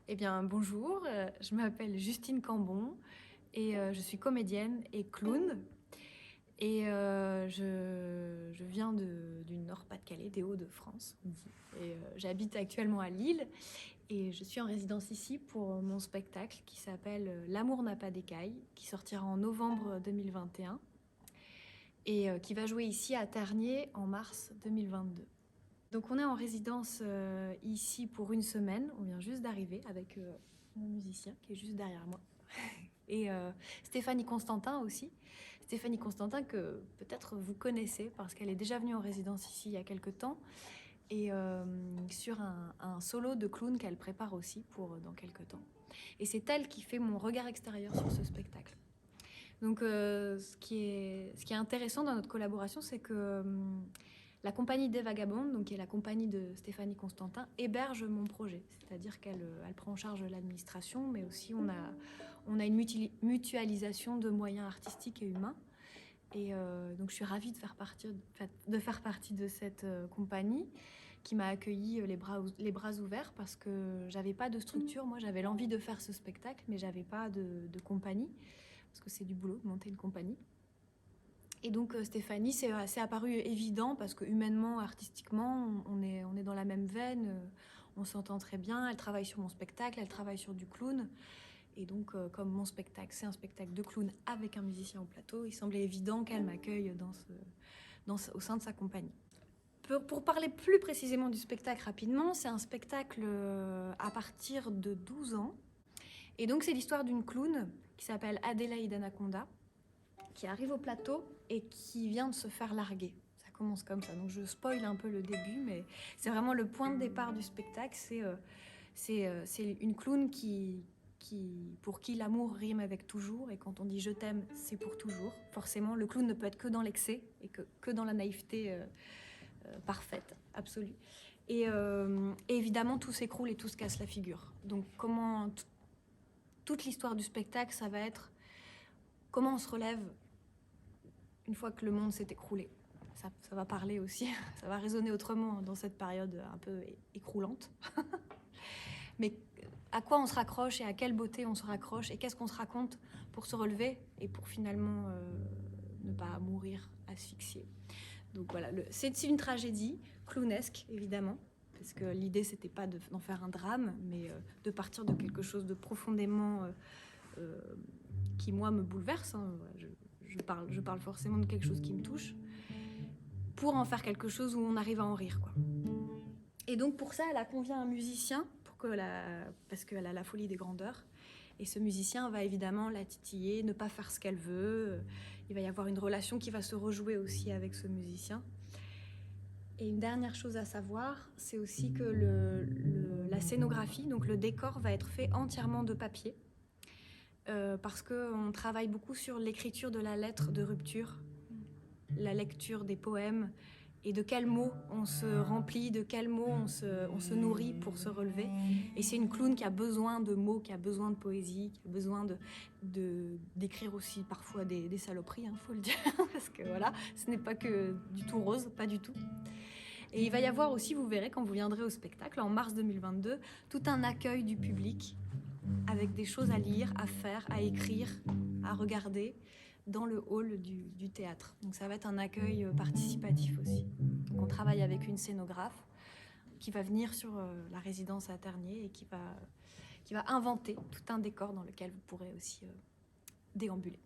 Eh bien, bonjour, je m'appelle Justine Cambon et je suis comédienne et clown. Et je viens du Nord-Pas-de-Calais, des Hauts-de-France, on dit. Et j'habite actuellement à Lille et je suis en résidence ici pour mon spectacle qui s'appelle L'amour n'a pas d'écailles, qui sortira en novembre 2021 et qui va jouer ici à Tergnier en mars 2022. Donc on est en résidence ici pour une semaine, on vient juste d'arriver avec mon musicien qui est juste derrière moi. Et Stéphanie Constantin aussi. Stéphanie Constantin que peut-être vous connaissez parce qu'elle est déjà venue en résidence ici il y a quelques temps et sur un solo de clown qu'elle prépare aussi pour dans quelques temps. Et c'est elle qui fait mon regard extérieur sur ce spectacle. Donc ce qui est intéressant dans notre collaboration, c'est que la compagnie des Vagabondes, donc qui est la compagnie de Stéphanie Constantin, héberge mon projet. C'est-à-dire qu'elle elle prend en charge l'administration, mais aussi on a une mutualisation de moyens artistiques et humains. Et donc je suis ravie de faire partie de cette compagnie qui m'a accueilli les bras ouverts parce que j'avais pas de structure. Moi, j'avais l'envie de faire ce spectacle, mais j'avais pas de compagnie parce que c'est du boulot de monter une compagnie. Et donc Stéphanie, c'est apparu évident parce que humainement, artistiquement, on est dans la même veine, on s'entend très bien. Elle travaille sur mon spectacle, elle travaille sur du clown. Et donc, comme mon spectacle, c'est un spectacle de clown avec un musicien au plateau, il semblait évident qu'elle m'accueille au sein de sa compagnie. Pour parler plus précisément du spectacle rapidement, c'est un spectacle à partir de 12 ans. Et donc, c'est l'histoire d'une clown qui s'appelle Adélaïde Anaconda, qui arrive au plateau et qui vient de se faire larguer. Ça commence comme ça, donc je spoil un peu le début, mais c'est vraiment le point de départ du spectacle. C'est une clown pour qui l'amour rime avec toujours, et quand on dit je t'aime, c'est pour toujours. Forcément, le clown ne peut être que dans l'excès et que dans la naïveté parfaite, absolue. Et évidemment, tout s'écroule et tout se casse la figure. Donc toute l'histoire du spectacle, ça va être comment on se relève une fois que le monde s'est écroulé. Ça va parler aussi, ça va résonner autrement dans cette période un peu écroulante. Mais à quoi on se raccroche et à quelle beauté on se raccroche et qu'est-ce qu'on se raconte pour se relever et pour finalement ne pas mourir asphyxié. Donc voilà, c'est une tragédie clownesque évidemment, parce que l'idée c'était pas d'en faire un drame, mais de partir de quelque chose de profondément qui moi me bouleverse. Hein. Je parle forcément de quelque chose qui me touche, pour en faire quelque chose où on arrive à en rire, quoi. Et donc pour ça, elle a convié un musicien, parce qu'elle a la folie des grandeurs. Et ce musicien va évidemment la titiller, ne pas faire ce qu'elle veut. Il va y avoir une relation qui va se rejouer aussi avec ce musicien. Et une dernière chose à savoir, c'est aussi que la scénographie, donc le décor, va être fait entièrement de papier. Parce qu'on travaille beaucoup sur l'écriture de la lettre de rupture, la lecture des poèmes, et de quels mots on se remplit, de quels mots on se nourrit pour se relever. Et c'est une clown qui a besoin de mots, qui a besoin de poésie, qui a besoin d'écrire aussi parfois des saloperies, hein, faut le dire, parce que voilà, ce n'est pas que du tout rose, pas du tout. Et il va y avoir aussi, vous verrez quand vous viendrez au spectacle, en mars 2022, tout un accueil du public avec des choses à lire, à faire, à écrire, à regarder dans le hall du théâtre. Donc ça va être un accueil participatif aussi. Donc on travaille avec une scénographe qui va venir sur la résidence à Tergnier et qui va inventer tout un décor dans lequel vous pourrez aussi déambuler.